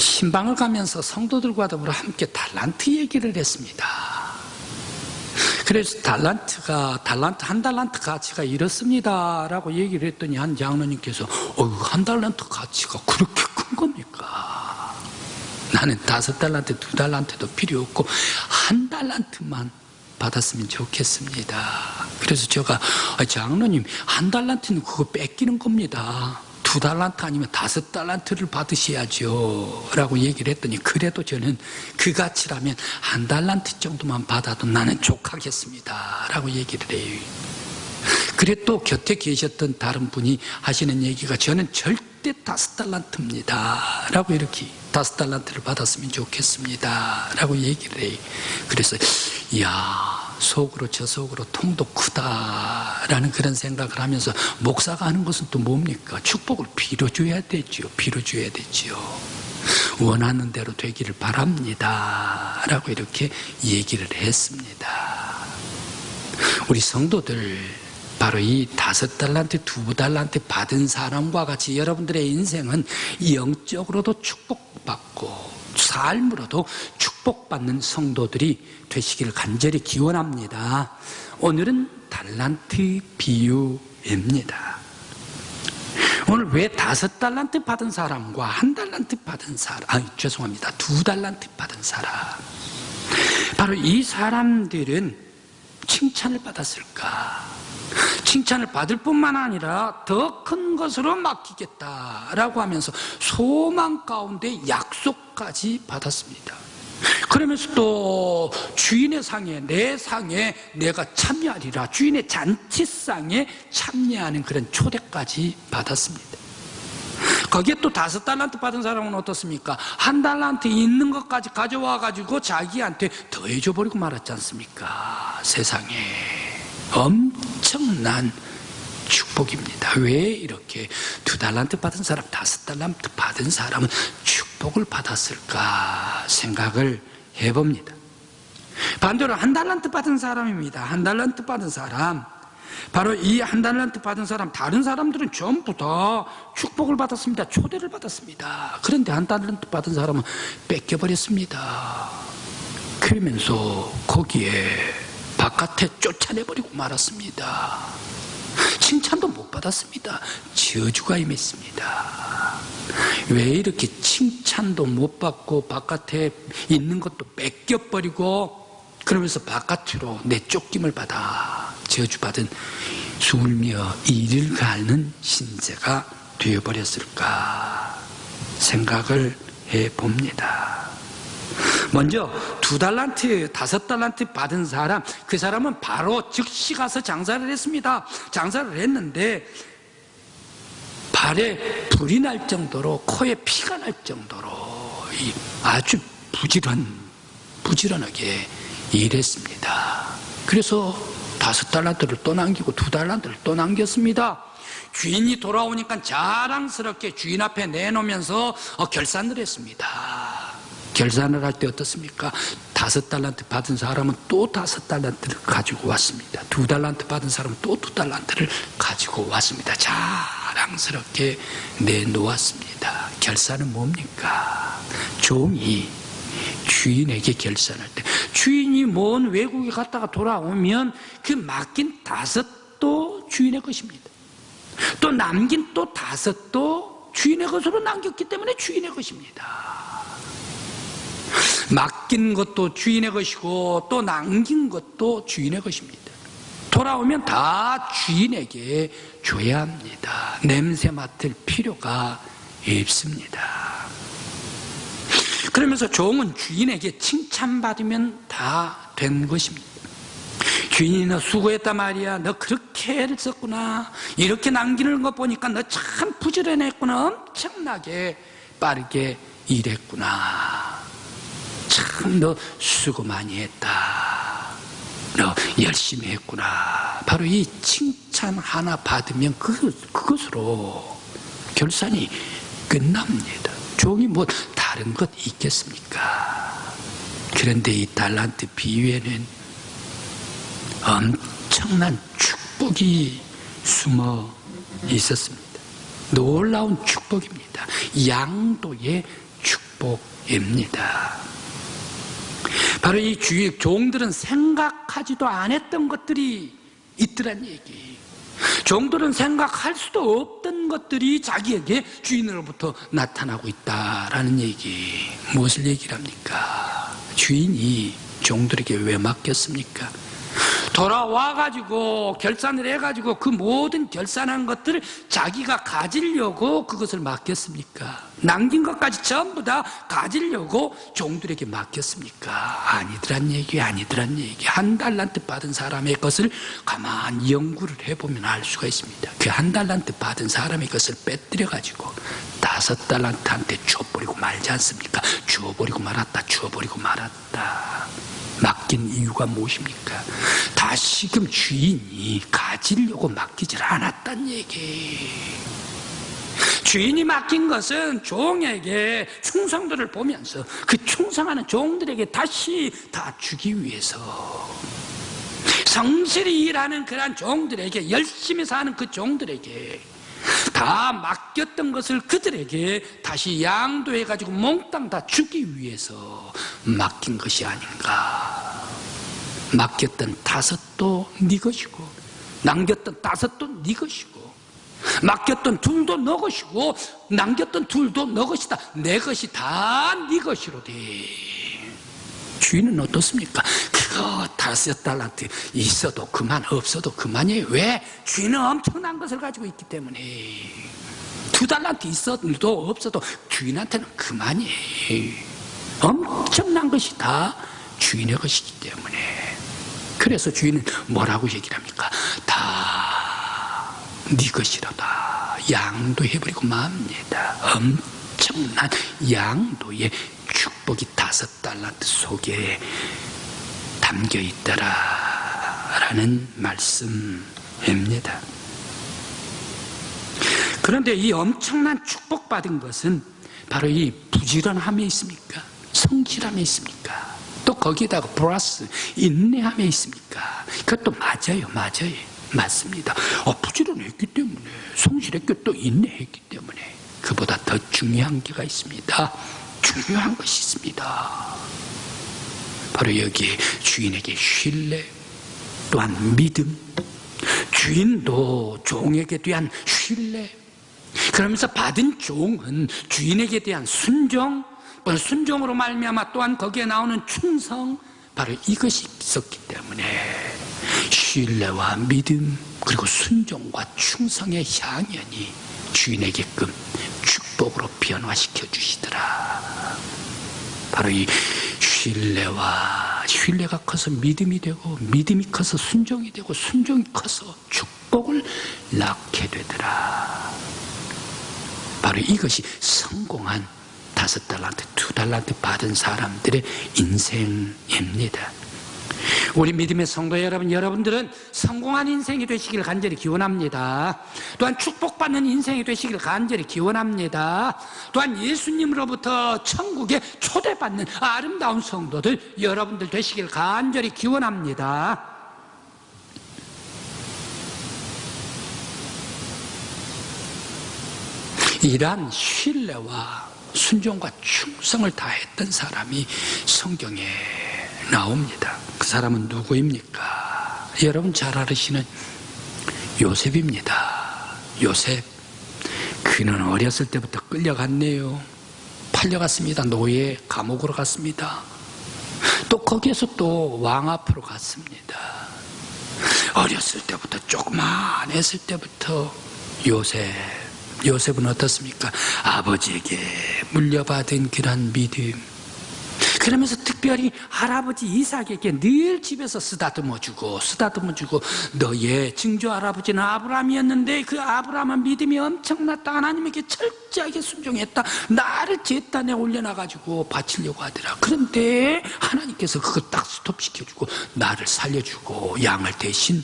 신방을 가면서 성도들과 더불어 함께 달란트 얘기를 했습니다. 그래서 한 달란트 가치가 이렇습니다 라고 얘기를 했더니 한 장로님께서 한 달란트 가치가 그렇게 큰 겁니까? 나는 5달란트, 2달란트도 필요 없고 한 달란트만 받았으면 좋겠습니다. 그래서 제가 장로님 한 달란트는 그거 뺏기는 겁니다. 2달란트 아니면 5달란트를 받으셔야죠 라고 얘기를 했더니 그래도 저는 그 가치라면 한 달란트 정도만 받아도 나는 족하겠습니다 라고 얘기를 해요. 그래 또 곁에 계셨던 다른 분이 하시는 얘기가 저는 절대 5달란트입니다 라고 이렇게 5달란트를 받았으면 좋겠습니다 라고 얘기를 해요. 그래서 이야 속으로 저 속으로 통도 크다라는 그런 생각을 하면서 목사가 하는 것은 또 뭡니까? 축복을 빌어줘야 되죠. 빌어줘야 되죠. 원하는 대로 되기를 바랍니다 라고 이렇게 얘기를 했습니다. 우리 성도들 바로 이 5달란트, 2달란트 받은 사람과 같이 여러분들의 인생은 영적으로도 축복받고 삶으로도 축복받는 성도들이 되시기를 간절히 기원합니다. 오늘은 달란트 비유입니다. 오늘 왜 5달란트 받은 사람과 1달란트 받은 사람, 2달란트 받은 사람, 바로 이 사람들은 칭찬을 받았을까? 칭찬을 받을 뿐만 아니라 더 큰 것으로 맡기겠다라고 하면서 소망 가운데 약속까지 받았습니다. 그러면서 또 주인의 상에 내 상에 내가 참여하리라, 주인의 잔치상에 참여하는 그런 초대까지 받았습니다. 거기에 또 5달란트 받은 사람은 어떻습니까? 1달란트 있는 것까지 가져와 가지고 자기한테 더해줘 버리고 말았지 않습니까? 세상에 엄청난 축복입니다. 왜 이렇게 2달란트 받은 사람, 5달란트 받은 사람은 축복을 받았을까 생각을 해봅니다. 반대로 1달란트 받은 사람입니다. 1달란트 받은 사람, 바로 이 1달란트 받은 사람, 다른 사람들은 전부 다 축복을 받았습니다. 초대를 받았습니다. 그런데 1달란트 받은 사람은 뺏겨버렸습니다. 그러면서 거기에 바깥에 쫓아내버리고 말았습니다. 칭찬도 못 받았습니다. 저주가 임했습니다. 왜 이렇게 칭찬도 못 받고 바깥에 있는 것도 뺏겨버리고 그러면서 바깥으로 내쫓김을 받아 저주받은 술며 이를 가는 신세가 되어버렸을까 생각을 해봅니다. 먼저 2달란트, 5달란트 받은 사람, 그 사람은 바로 즉시 가서 장사를 했습니다. 장사를 했는데 발에 불이 날 정도로, 코에 피가 날 정도로 아주 부지런하게 일했습니다. 그래서 5달란트를 또 남기고 2달란트를 또 남겼습니다. 주인이 돌아오니까 자랑스럽게 주인 앞에 내놓으면서 결산을 했습니다. 결산을 할 때 어떻습니까? 5달란트 받은 사람은 또 5달란트를 가지고 왔습니다. 2달란트 받은 사람은 또 2달란트를 가지고 왔습니다. 자랑스럽게 내놓았습니다. 결산은 뭡니까? 종이 주인에게 결산할 때, 주인이 먼 외국에 갔다가 돌아오면 그 맡긴 5도 주인의 것입니다. 또 남긴 또 5도 주인의 것으로 남겼기 때문에 주인의 것입니다. 맡긴 것도 주인의 것이고 또 남긴 것도 주인의 것입니다. 돌아오면 다 주인에게 줘야 합니다. 냄새 맡을 필요가 없습니다. 그러면서 종은 주인에게 칭찬받으면 다 된 것입니다. 주인이 너 수고했다 말이야, 너 그렇게 애를 썼구나, 이렇게 남기는 거 보니까 너 참 부지런했구나, 엄청나게 빠르게 일했구나, 참 너 수고 많이 했다, 너 열심히 했구나. 바로 이 칭찬 하나 받으면 그것으로 결산이 끝납니다. 종이 뭐 다른 것 있겠습니까? 그런데 이 달란트 비유에는 엄청난 축복이 숨어 있었습니다. 놀라운 축복입니다. 양도의 축복. 축복입니다. 바로 이 종들은 생각하지도 않았던 것들이 있더란 얘기. 종들은 생각할 수도 없던 것들이 자기에게 주인으로부터 나타나고 있다라는 얘기. 무엇을 얘기를 합니까? 주인이 종들에게 왜 맡겼습니까? 돌아와가지고 결산을 해가지고 그 모든 결산한 것들을 자기가 가지려고 그것을 맡겼습니까? 남긴 것까지 전부 다 가지려고 종들에게 맡겼습니까? 아니더란 얘기, 아니더란 얘기. 한 달란트 받은 사람의 것을 가만히 연구를 해보면 알 수가 있습니다. 그 한 달란트 받은 사람의 것을 빼뜨려가지고 5달란트한테 줘버리고 말지 않습니까? 주어버리고 말았다, 주어버리고 말았다. 맡긴 이유가 무엇입니까? 다시금 주인이 가지려고 맡기질 않았단 얘기. 주인이 맡긴 것은 종에게 충성도를 보면서 그 충성하는 종들에게 다시 다 주기 위해서, 성실히 일하는 그러한 종들에게, 열심히 사는 그 종들에게 다 맡겼던 것을 그들에게 다시 양도해가지고 몽땅 다 주기 위해서 맡긴 것이 아닌가. 맡겼던 5도 네 것이고, 남겼던 5도 네 것이고, 맡겼던 2도 너 것이고, 남겼던 2도 너 것이다. 내 것이 다 네 것이로되. 주인은 어떻습니까? 그거 5달란트 있어도 그만, 없어도 그만이에요. 왜? 주인은 엄청난 것을 가지고 있기 때문에. 2달란트 있어도 없어도 주인한테는 그만이에요. 엄청난 것이 다 주인의 것이기 때문에. 그래서 주인은 뭐라고 얘기를 합니까? 다 네 것이로다. 양도해버리고 맙니다. 엄청난 양도의 축복이 5달란트 속에 담겨 있더라라는 말씀입니다. 그런데 이 엄청난 축복받은 것은 바로 이 부지런함에 있습니까? 성실함에 있습니까? 또 거기에다가 플러스 인내함에 있습니까? 그것도 맞아요. 맞습니다. 부지런했기 때문에, 성실했기, 또 인내했기 때문에. 그보다 더 중요한 게가 있습니다. 중요한 것이 있습니다. 바로 여기에 주인에게 신뢰, 또한 믿음, 주인도 종에게 대한 신뢰, 그러면서 받은 종은 주인에게 대한 순종, 순종으로 말미암아 또한 거기에 나오는 충성, 바로 이것이 있었기 때문에 신뢰와 믿음, 그리고 순종과 충성의 향연이 주인에게끔 축복으로 변화시켜 주시더라. 바로 이 신뢰가 커서 믿음이 되고, 믿음이 커서 순종이 되고, 순종이 커서 축복을 낳게 되더라. 바로 이것이 성공한 5달란트, 2달란트 받은 사람들의 인생입니다. 우리 믿음의 성도 여러분, 여러분들은 성공한 인생이 되시길 간절히 기원합니다. 또한 축복받는 인생이 되시길 간절히 기원합니다. 또한 예수님으로부터 천국에 초대받는 아름다운 성도들 여러분들 되시길 간절히 기원합니다. 이러한 신뢰와 순종과 충성을 다했던 사람이 성경에 나옵니다. 그 사람은 누구입니까? 여러분 잘 아시는 요셉입니다. 요셉, 그는 어렸을 때부터 끌려갔네요. 팔려갔습니다. 노예 감옥으로 갔습니다. 또 거기에서 또 왕 앞으로 갔습니다. 어렸을 때부터, 조그만했을 때부터 요셉은 어떻습니까? 아버지에게 물려받은 그런 믿음, 그러면서 특별히 할아버지 이삭에게 늘 집에서 쓰다듬어주고 너의 증조 할아버지는 아브라함이었는데 그 아브라함은 믿음이 엄청났다. 하나님에게 철저하게 순종했다. 나를 제단에 올려놔가지고 바치려고 하더라. 그런데 하나님께서 그거 딱 스톱시켜주고 나를 살려주고 양을 대신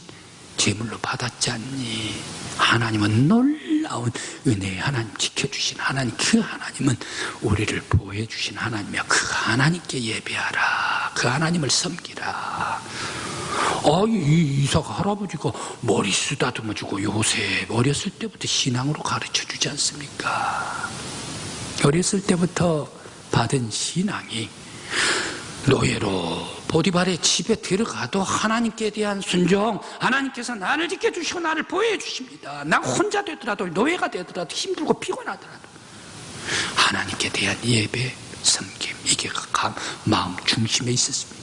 제물로 받았지 않니? 하나님은 놀라운 은혜의 하나님, 지켜주신 하나님, 그 하나님은 우리를 보호해주신 하나님이야. 그 하나님께 예배하라. 그 하나님을 섬기라. 이삭 할아버지가 머리 쓰다듬어주고 요셉 어렸을 때부터 신앙으로 가르쳐주지 않습니까? 어렸을 때부터 받은 신앙이 노예로 보디발의 집에 들어가도 하나님께 대한 순종, 하나님께서 나를 지켜주시고 나를 보호해 주십니다. 나 혼자 되더라도, 노예가 되더라도, 힘들고 피곤하더라도 하나님께 대한 예배, 섬김, 이게 마음 중심에 있었습니다.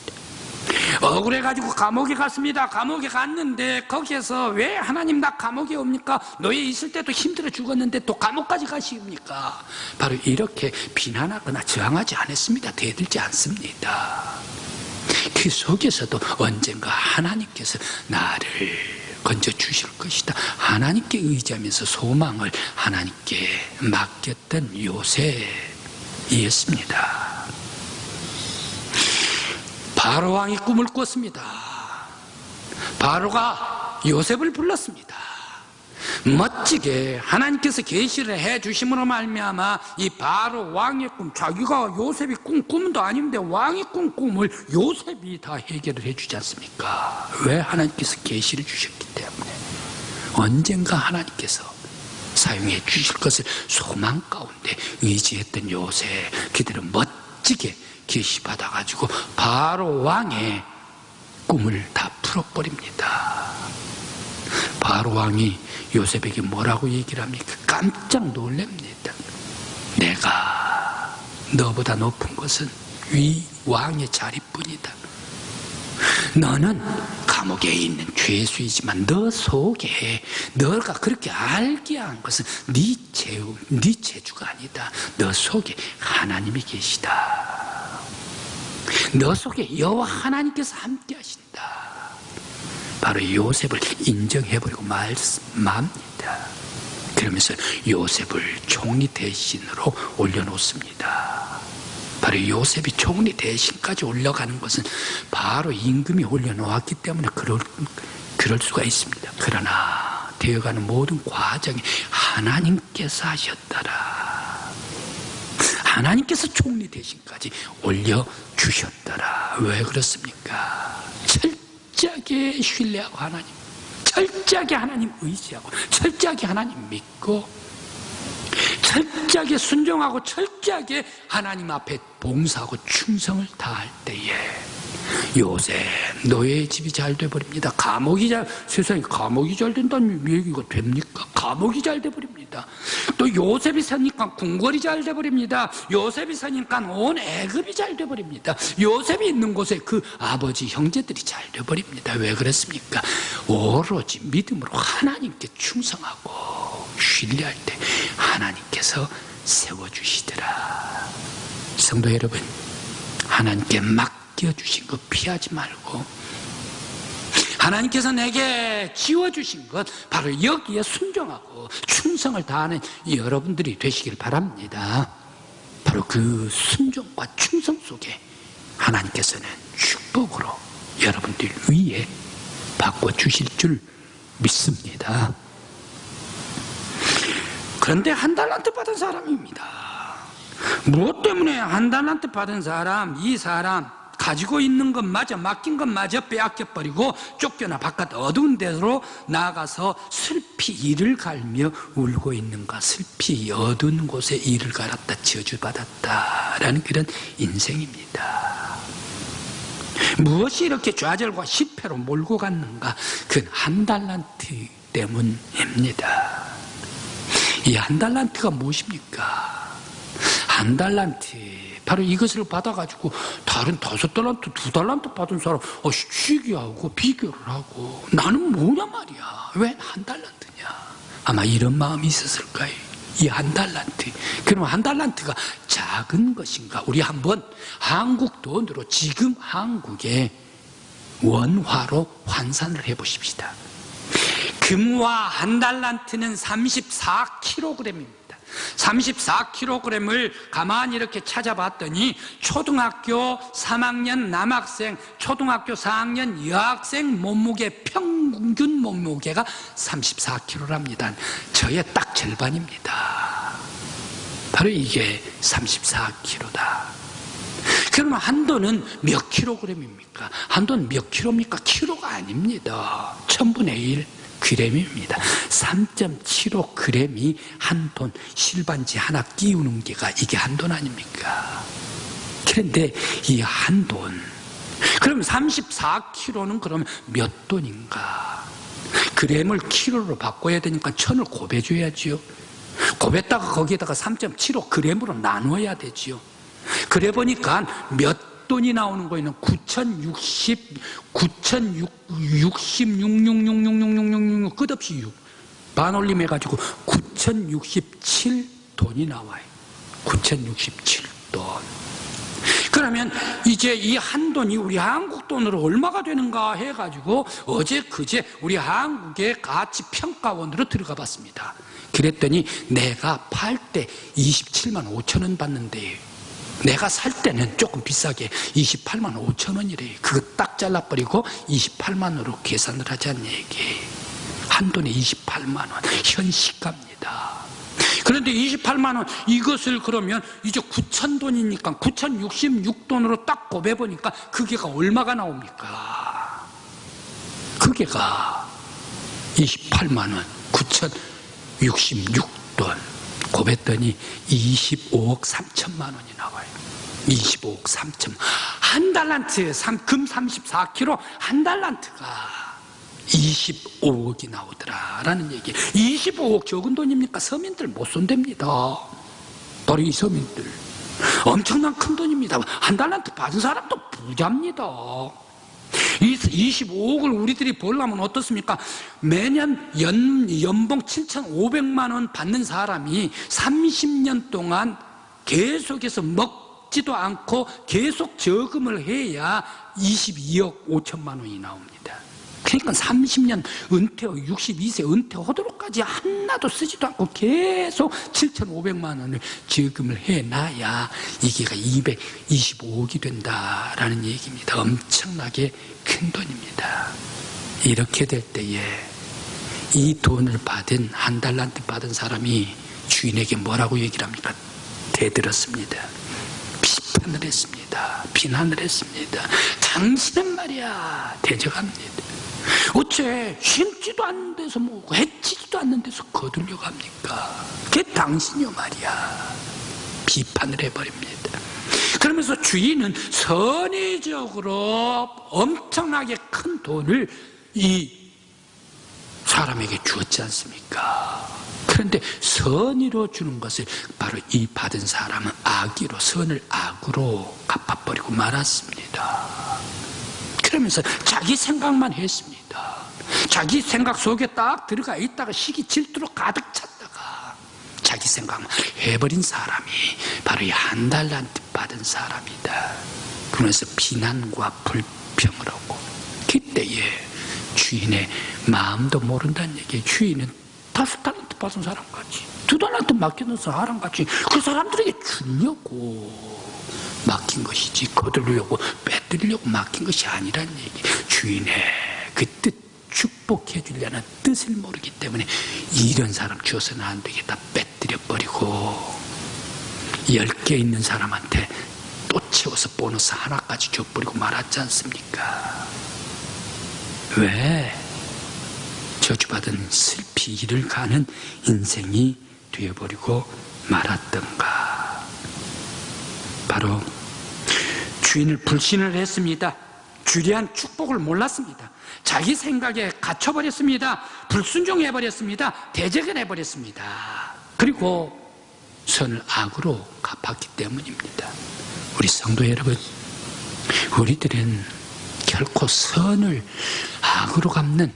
억울해가지고 감옥에 갔습니다. 감옥에 갔는데 거기에서 왜 하나님 나 감옥에 옵니까? 노예 있을 때도 힘들어 죽었는데 또 감옥까지 가십니까? 바로 이렇게 비난하거나 저항하지 않았습니다. 대들지 않습니다. 그 속에서도 언젠가 하나님께서 나를 건져주실 것이다, 하나님께 의지하면서 소망을 하나님께 맡겼던 요셉이었습니다. 바로 왕이 꿈을 꿨습니다. 바로가 요셉을 불렀습니다. 멋지게 하나님께서 계시를 해 주심으로 말미암아 이 바로 왕의 꿈, 자기가 요셉이 꾼 꿈도 아닌데 왕이 꾼 꿈을 요셉이 다 해결을 해주지 않습니까? 왜? 하나님께서 계시를 주셨기 때문에. 언젠가 하나님께서 사용해 주실 것을 소망 가운데 의지했던 요셉, 그들은 멋지게 계시받아가지고 바로 왕의 꿈을 다 풀어버립니다. 바로 왕이 요셉에게 뭐라고 얘기를 합니까? 깜짝 놀랍니다. 내가 너보다 높은 것은 위 왕의 자리뿐이다. 너는 감옥에 있는 죄수이지만 너 속에 너가 그렇게 알게 한 것은 네 재주가 아니다. 너 속에 하나님이 계시다. 너 속에 여호와 하나님께서 함께 하신다. 바로 요셉을 인정해버리고 말합니다. 그러면서 요셉을 총리 대신으로 올려놓습니다. 바로 요셉이 총리 대신까지 올라가는 것은 바로 임금이 올려놓았기 때문에 그럴 수가 있습니다. 그러나 되어가는 모든 과정에 하나님께서 하셨더라. 하나님께서 총리 대신까지 올려주셨더라. 왜 그렇습니까? 철저하게 신뢰하고 하나님, 철저하게 하나님 의지하고, 철저하게 하나님 믿고, 철저하게 순종하고, 철저하게 하나님 앞에 봉사하고 충성을 다할 때에 요셉 노예의 집이 잘 돼버립니다. 세상에 감옥이 잘 된다는 얘기가 됩니까? 감옥이 잘 돼버립니다. 또 요셉이 사니까 궁궐이 잘 돼버립니다. 요셉이 사니까 온 애굽이 잘 돼버립니다. 요셉이 있는 곳에 그 아버지 형제들이 잘 돼버립니다. 왜 그렇습니까? 오로지 믿음으로 하나님께 충성하고 신뢰할 때 하나님께서 세워주시더라. 성도 여러분, 하나님께 맡겨주신 것 피하지 말고, 하나님께서 내게 지워주신 것 바로 여기에 순종하고 충성을 다하는 여러분들이 되시길 바랍니다. 바로 그 순종과 충성 속에 하나님께서는 축복으로 여러분들 위에 바꿔주실 줄 믿습니다. 그런데 한 달란트 받은 사람입니다. 무엇 때문에 한 달란트 받은 사람, 이 사람 가지고 있는 것마저, 맡긴 것마저 빼앗겨버리고 쫓겨나 바깥 어두운 데로 나가서 슬피 이를 갈며 울고 있는가? 슬피 어두운 곳에 이를 갈았다, 저주받았다라는 그런 인생입니다. 무엇이 이렇게 좌절과 실패로 몰고 갔는가? 그 한 달란트 때문입니다. 이 한 달란트가 무엇입니까? 한 달란트, 바로 이것을 받아가지고 다른 5달란트, 2달란트 받은 사람 시기하고 비교를 하고 나는 뭐냐 말이야, 왜 한 달란트냐, 아마 이런 마음이 있었을까요? 이 한 달란트, 그럼 한 달란트가 작은 것인가? 우리 한번 한국 돈으로 지금 한국의 원화로 환산을 해보십시다. 금화 한 달란트는 34kg입니다. 34kg을 가만히 이렇게 찾아봤더니 초등학교 3학년 남학생, 초등학교 4학년 여학생 몸무게, 평균 몸무게가 34kg랍니다. 저의 딱 절반입니다. 바로 이게 34kg다. 그러면 한도는 몇 킬로그램입니까? 한도는 몇 킬로입니까? 킬로가 아닙니다. 1000분의 1 g입니다. 3.75g이 한 돈, 실반지 하나 끼우는 게가 이게 한 돈 아닙니까? 그런데 이 한돈, 그럼 34kg는 그러면 몇 돈인가? 그램을 킬로로 바꿔야 되니까 1000을 곱해줘야지요. 곱했다가 거기에다가 3.75 그램으로 나눠야 되지요. 그래 보니까 몇 돈이 나오는 거에는 9,066 끝없이 6 반올림 해가지고 9,067돈이 나와요. 9,067돈. 그러면 이제 이 한돈이 우리 한국 돈으로 얼마가 되는가 해가지고 어제 그제 우리 한국의 가치평가원으로 들어가 봤습니다. 그랬더니 내가 팔 때 27만 5천 원 받는데 내가 살 때는 조금 비싸게 28만 5천 원이래요. 그거 딱 잘라버리고 28만으로 계산을 하자는 얘기. 한돈에 28만 원 현시가입니다. 그런데 28만 원 이것을 그러면 이제 9천 돈이니까 9,066돈으로 딱 곱해보니까 그게가 얼마가 나옵니까? 그게가 28만 원 9,066돈 곱했더니 25억 3천만 원이 나와요. 25억 3천. 한 달란트 금 34kg 한 달란트가 25억이 나오더라라는 얘기. 25억 적은 돈입니까? 서민들 못 손댑니다. 바로 이 서민들 엄청난 큰 돈입니다. 한 달란트 받은 사람도 부자입니다. 이 25억을 우리들이 벌려면 어떻습니까? 매년 연봉 7,500만 원 받는 사람이 30년 동안 계속해서 먹지도 않고 계속 저금을 해야 22억 5천만 원이 나옵니다. 그러니까 30년 은퇴, 62세 은퇴하도록까지 하나도 쓰지도 않고 계속 7,500만 원을 저금을 해놔야 이게 225억이 된다라는 얘기입니다. 엄청나게 큰 돈입니다. 이렇게 될 때에 이 돈을 받은 한 달란트 받은 사람이 주인에게 뭐라고 얘기를 합니까? 대들었습니다. 비판을 했습니다. 비난을 했습니다. 당신은 말이야 대적합니다. 어째 심지도 않는 데서 뭐고 해치지도 않는 데서 거들려 갑니까? 그게 당신이요 말이야. 비판을 해버립니다. 그러면서 주인은 선의적으로 엄청나게 큰 돈을 이 사람에게 주었지 않습니까? 그런데 선의로 주는 것을 바로 이 받은 사람은 악의로 선을 악으로 갚아버리고 말았습니다. 그러면서 자기 생각만 했습니다. 자기 생각 속에 딱 들어가 있다가 시기 질투로 가득 찼다가 자기 생각만 해버린 사람이 바로 이 한 달란트 받은 사람이다. 그러면서 비난과 불평을 하고 그때에 주인의 마음도 모른다는 얘기예요. 주인은 5달란트 받은 사람같이 2달란트 맡겨놓은 사람같이 그 사람들에게 주려고 맡긴 것이지 거두려고 빼뜨리려고 맡긴 것이 아니란 얘기. 주인의 그 뜻 축복해 주려는 뜻을 모르기 때문에 이런 사람 주어서는 안 되겠다 빼뜨려 버리고 10개 있는 사람한테 또 채워서 보너스 하나까지 줘버리고 말았지 않습니까? 왜? 저주받은 슬피 이를 가는 인생이 되어버리고 말았던가. 바로 주인을 불신을 했습니다. 주리한 축복을 몰랐습니다. 자기 생각에 갇혀버렸습니다. 불순종해버렸습니다. 대적을 해버렸습니다. 그리고 선을 악으로 갚았기 때문입니다. 우리 성도 여러분, 우리들은 결코 선을 악으로 갚는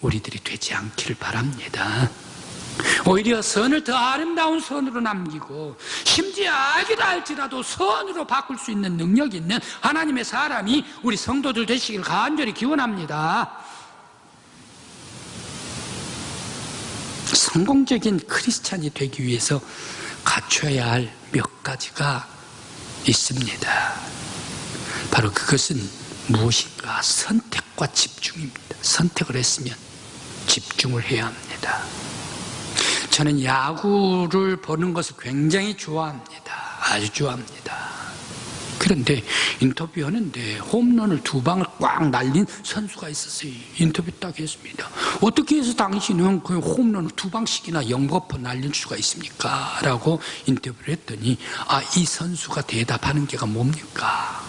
우리들이 되지 않기를 바랍니다. 오히려 선을 더 아름다운 선으로 남기고 심지어 악이라 할지라도 선으로 바꿀 수 있는 능력이 있는 하나님의 사람이 우리 성도들 되시길 간절히 기원합니다. 성공적인 크리스찬이 되기 위해서 갖춰야 할 몇 가지가 있습니다. 바로 그것은 무엇인가? 선택과 집중입니다. 선택을 했으면 집중을 해야 합니다. 저는 야구를 보는 것을 굉장히 좋아합니다. 아주 좋아합니다. 그런데 인터뷰하는데 홈런을 2방을 꽉 날린 선수가 있었어요. 인터뷰 딱 했습니다. 어떻게 해서 당신은 그 홈런을 2방씩이나 영거포 날릴 수가 있습니까? 라고 인터뷰를 했더니 이 선수가 대답하는 게가 뭡니까?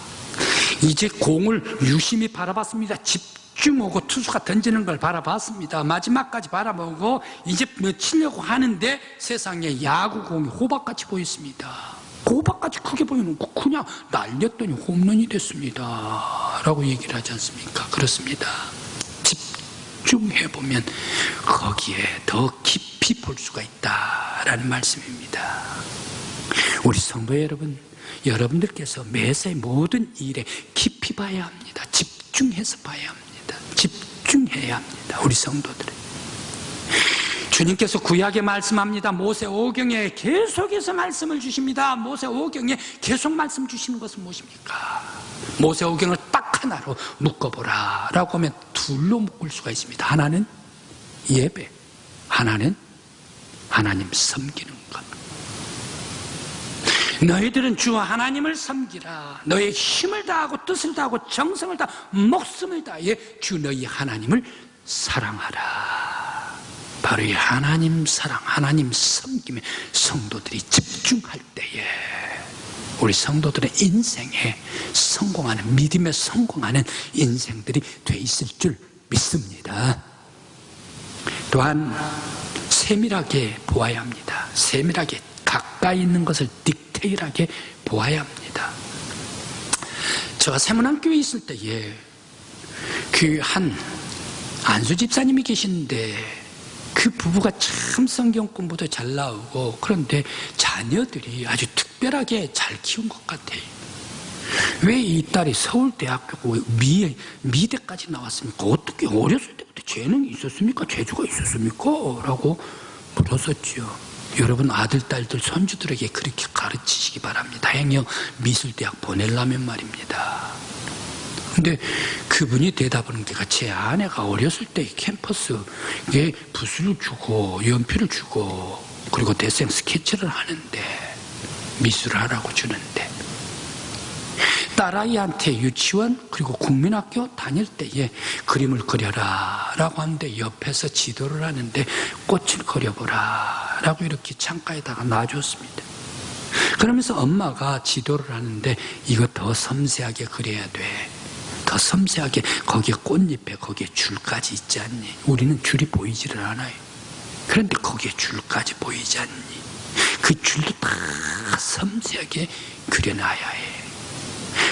이제 공을 유심히 바라봤습니다. 집중하고 투수가 던지는 걸 바라봤습니다. 마지막까지 바라보고 이제 치려고 하는데 세상에 야구공이 호박같이 보였습니다. 호박같이 크게 보이는 거 그냥 날렸더니 홈런이 됐습니다. 라고 얘기를 하지 않습니까? 그렇습니다. 집중해보면 거기에 더 깊이 볼 수가 있다라는 말씀입니다. 우리 성도 여러분, 여러분들께서 매사의 모든 일에 깊이 봐야 합니다. 집중해서 봐야 합니다. 집중해야 합니다. 우리 성도들은. 주님께서 구약에 말씀합니다. 모세오경에 계속해서 말씀을 주십니다. 모세오경에 계속 말씀 주시는 것은 무엇입니까? 모세오경을 딱 하나로 묶어보라 라고 하면 둘로 묶을 수가 있습니다. 하나는 예배, 하나는 하나님 섬기는 것. 너희들은 주 하나님을 섬기라. 너의 힘을 다하고 뜻을 다하고 정성을 다 목숨을 다해 주 너희 하나님을 사랑하라. 바로 이 하나님 사랑, 하나님 섬김에 성도들이 집중할 때에 우리 성도들의 인생에 성공하는, 믿음에 성공하는 인생들이 돼 있을 줄 믿습니다. 또한 세밀하게 보아야 합니다. 세밀하게 가까이 있는 것을 디테일하게 보아야 합니다. 제가 세문안교회에 있을 때에 그 한 안수 집사님이 계시는데 그 부부가 참 성경 공부도 잘 나오고 그런데 자녀들이 아주 특별하게 잘 키운 것 같아요. 왜 이 딸이 서울대학교 미대까지 나왔습니까? 어떻게 어렸을 때부터 재능이 있었습니까? 재주가 있었습니까? 라고 물었었죠. 여러분 아들, 딸들, 손주들에게 그렇게 가르치시기 바랍니다. 행여 미술대학 보내려면 말입니다. 근데 그분이 대답하는 게 제 아내가 어렸을 때 캠퍼스에 붓을 주고 연필을 주고 그리고 대생 스케치를 하는데 미술을 하라고 주는데 딸아이한테 유치원 그리고 국민학교 다닐 때에 그림을 그려라 라고 하는데 옆에서 지도를 하는데 꽃을 그려보라 라고 이렇게 창가에다가 놔줬습니다. 그러면서 엄마가 지도를 하는데 이거 더 섬세하게 그려야 돼. 더 섬세하게 거기에 꽃잎에 거기에 줄까지 있지 않니? 우리는 줄이 보이지를 않아요. 그런데 거기에 줄까지 보이지 않니? 그 줄도 다 섬세하게 그려놔야 해.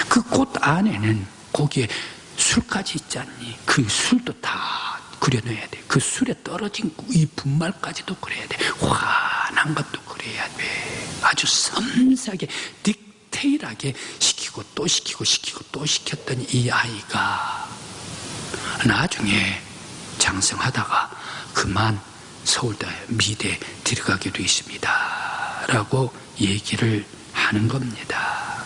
그 꽃 안에는 거기에 술까지 있지 않니? 그 술도 다 그려놔야 돼. 그 술에 떨어진 이 분말까지도 그려야 돼. 환한 것도 그려야 돼. 아주 섬세하게 디테일하게 시키고 또 시키고 시키고 또 시켰더니 이 아이가 나중에 장성하다가 그만 서울대 미대 들어가게 되었습니다 라고 얘기를 하는 겁니다.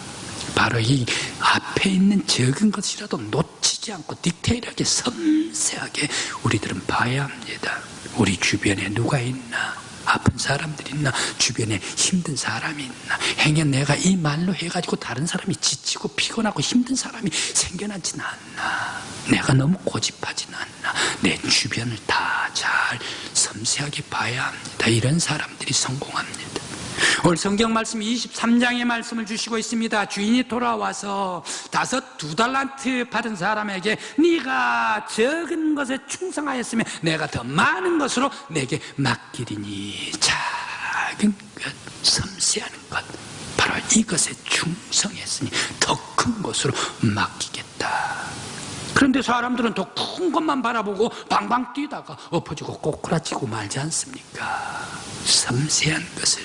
바로 이 앞에 있는 적은 것이라도 놓치지 않고 디테일하게 섬세하게 우리들은 봐야 합니다. 우리 주변에 누가 있나? 아픈 사람들이 있나? 주변에 힘든 사람이 있나? 행여 내가 이 말로 해가지고 다른 사람이 지치고 피곤하고 힘든 사람이 생겨나지는 않나? 내가 너무 고집하지는 않나? 내 주변을 다 잘 섬세하게 봐야 합니다. 이런 사람들이 성공합니다. 오늘 성경 말씀 23장의 말씀을 주시고 있습니다. 주인이 돌아와서 2달란트 받은 사람에게 네가 적은 것에 충성하였으면 내가 더 많은 것으로 내게 맡기리니 작은 것, 섬세한 것 바로 이것에 충성했으니 더 큰 것으로 맡기겠다. 그런데 사람들은 더 큰 것만 바라보고 방방 뛰다가 엎어지고 꼬꾸라치고 말지 않습니까? 섬세한 것을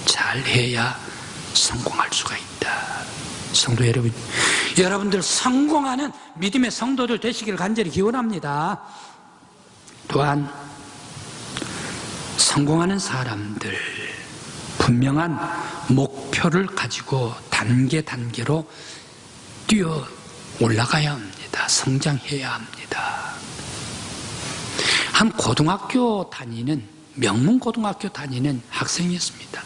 잘 해야 성공할 수가 있다. 성도 여러분, 여러분들 성공하는 믿음의 성도들 되시길 간절히 기원합니다. 또한 성공하는 사람들 분명한 목표를 가지고 단계로 뛰어 올라가야 합니다. 성장해야 합니다. 한 고등학교 다니는 명문고등학교 다니는 학생이었습니다.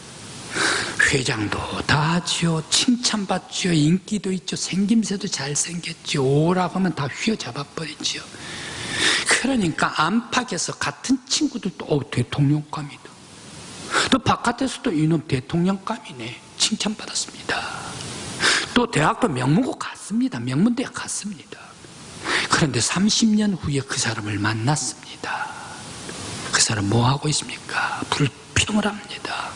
회장도 다 하지요. 칭찬받지요. 인기도 있죠. 생김새도 잘생겼지요. 오라고 하면 다 휘어잡아 버리지요. 그러니까 안팎에서 같은 친구들도 대통령감이다. 또 바깥에서도 이놈 대통령감이네. 칭찬받았습니다. 또 대학도 명문고 갔습니다. 명문대학 갔습니다. 그런데 30년 후에 그 사람을 만났습니다. 그 사람 뭐 하고 있습니까? 불평을 합니다.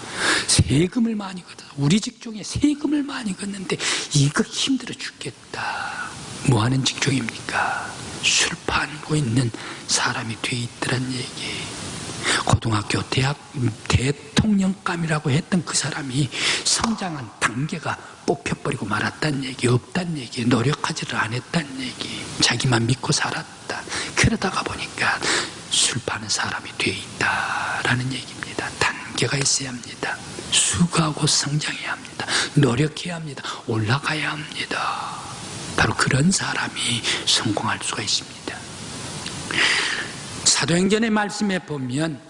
세금을 많이 걷어. 우리 직종에 세금을 많이 걷는데 이거 힘들어 죽겠다. 뭐 하는 직종입니까? 술 팔고 있는 사람이 돼 있더란 얘기. 고등학교, 대학, 대통령감이라고 했던 그 사람이 성장한 단계가 뽑혀버리고 말았다는 얘기, 없다는 얘기, 노력하지를 않았다는 얘기, 자기만 믿고 살았다. 그러다가 보니까 술 파는 사람이 돼 있다라는 얘기입니다. 단계가 있어야 합니다. 수고하고 성장해야 합니다. 노력해야 합니다. 올라가야 합니다. 바로 그런 사람이 성공할 수가 있습니다. 사도행전의 말씀에 보면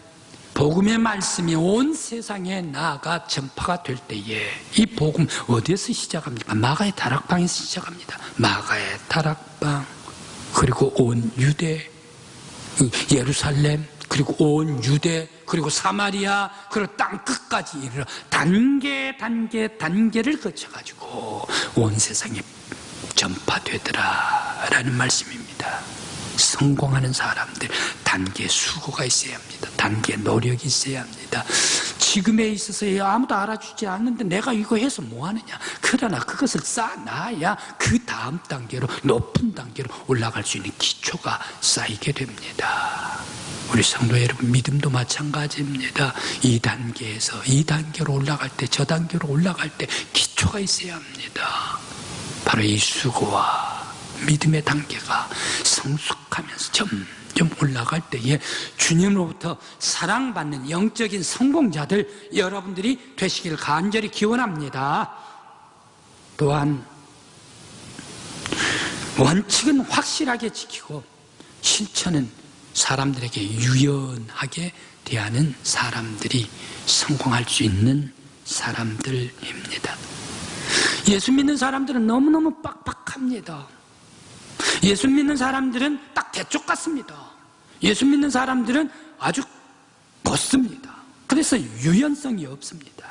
복음의 말씀이 온 세상에 나아가 전파가 될 때에 이 복음 어디에서 시작합니까? 마가의 다락방에서 시작합니다. 마가의 다락방, 그리고 온 유대, 예루살렘, 그리고 온 유대, 그리고 사마리아, 그리고 땅 끝까지 이르러 단계를 거쳐가지고 온 세상에 전파되더라라는 말씀입니다. 성공하는 사람들 단계 수고가 있어야 합니다. 단계 노력이 있어야 합니다. 지금에 있어서 아무도 알아주지 않는데 내가 이거 해서 뭐하느냐. 그러나 그것을 쌓아놔야 그 다음 단계로, 높은 단계로 올라갈 수 있는 기초가 쌓이게 됩니다. 우리 성도 여러분, 믿음도 마찬가지입니다. 이 단계에서 이 단계로 올라갈 때, 저 단계로 올라갈 때 기초가 있어야 합니다. 바로 이 수고와 믿음의 단계가 성숙하면서 점점 올라갈 때에 주님으로부터 사랑받는 영적인 성공자들 여러분들이 되시길 간절히 기원합니다. 또한 원칙은 확실하게 지키고 실천은 사람들에게 유연하게 대하는 사람들이 성공할 수 있는 사람들입니다. 예수 믿는 사람들은 너무너무 빡빡합니다. 예수 믿는 사람들은 딱 대쪽 같습니다. 예수 믿는 사람들은 아주 걷습니다. 그래서 유연성이 없습니다.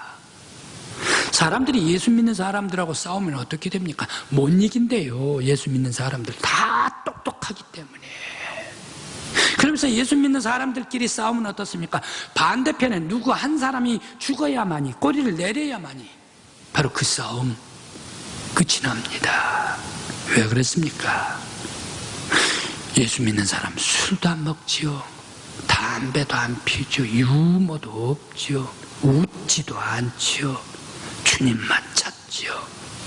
사람들이 예수 믿는 사람들하고 싸우면 어떻게 됩니까? 못 이긴대요. 예수 믿는 사람들 다 똑똑하기 때문에. 그러면서 예수 믿는 사람들끼리 싸우면 어떻습니까? 반대편에 누구 한 사람이 죽어야만이, 꼬리를 내려야만이 바로 그 싸움 끝이 납니다. 왜 그렇습니까? 예수 믿는 사람 술도 안 먹지요. 담배도 안 피죠. 유머도 없지요. 웃지도 않지요. 주님만 찾지요.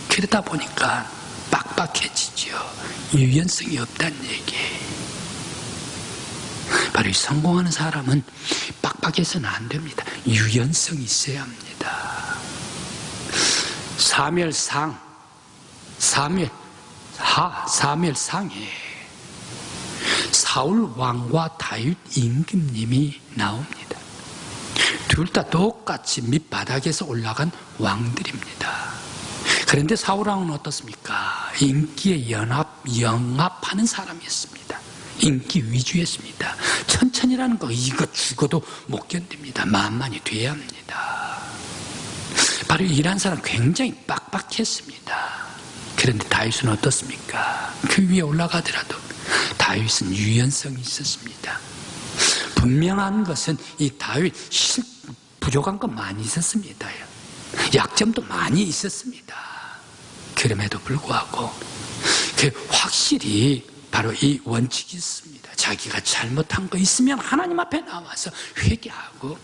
그러다 보니까 빡빡해지지요. 유연성이 없다는 얘기. 바로 이 성공하는 사람은 빡빡해서는 안 됩니다. 유연성이 있어야 합니다. 사무엘상에 사울 왕과 다윗 임금님이 나옵니다. 둘 다 똑같이 밑바닥에서 올라간 왕들입니다. 그런데 사울 왕은 어떻습니까? 인기에 영합하는 사람이었습니다. 인기 위주였습니다. 천천히라는 거 이거 죽어도 못 견딥니다. 만만히 돼야 합니다. 바로 이란 사람 굉장히 빡빡했습니다. 그런데 다윗은 어떻습니까? 그 위에 올라가더라도 다윗은 유연성이 있었습니다. 분명한 것은 이 다윗 부족한 건 많이 있었습니다. 약점도 많이 있었습니다. 그럼에도 불구하고 확실히 바로 이 원칙이 있습니다. 자기가 잘못한 거 있으면 하나님 앞에 나와서 회개하고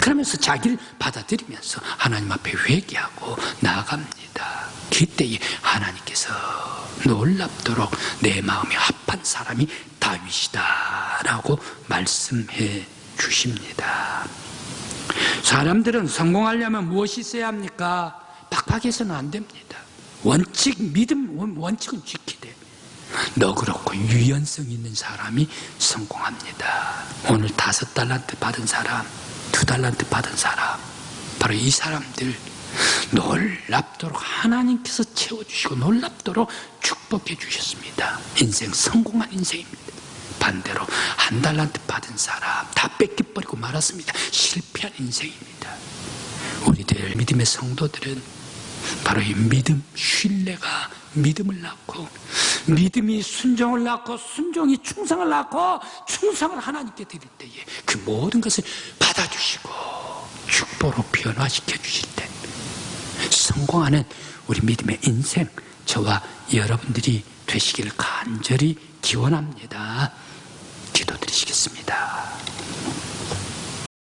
그러면서 자기를 받아들이면서 하나님 앞에 회개하고 나아갑니다. 그때에 하나님께서 놀랍도록 내 마음에 합한 사람이 다윗이다라고 말씀해 주십니다. 사람들은 성공하려면 무엇이 있어야 합니까? 팍팍해서는 안 됩니다. 원칙은 지키되 너그럽고 유연성 있는 사람이 성공합니다. 오늘 5달란트 받은 사람, 2달란트 받은 사람, 바로 이 사람들 놀랍도록 하나님께서 채워주시고 놀랍도록 축복해 주셨습니다. 인생 성공한 인생입니다. 반대로 한 달란트 받은 사람 다 뺏겨버리고 말았습니다. 실패한 인생입니다. 우리들 믿음의 성도들은 바로 이 믿음, 신뢰가 믿음을 낳고, 믿음이 순종을 낳고, 순종이 충성을 낳고, 충성을 하나님께 드릴 때에 그 모든 것을 받아주시고 축복으로 변화시켜 주실 때 성공하는 우리 믿음의 인생, 저와 여러분들이 되시기를 간절히 기원합니다. 기도드리시겠습니다.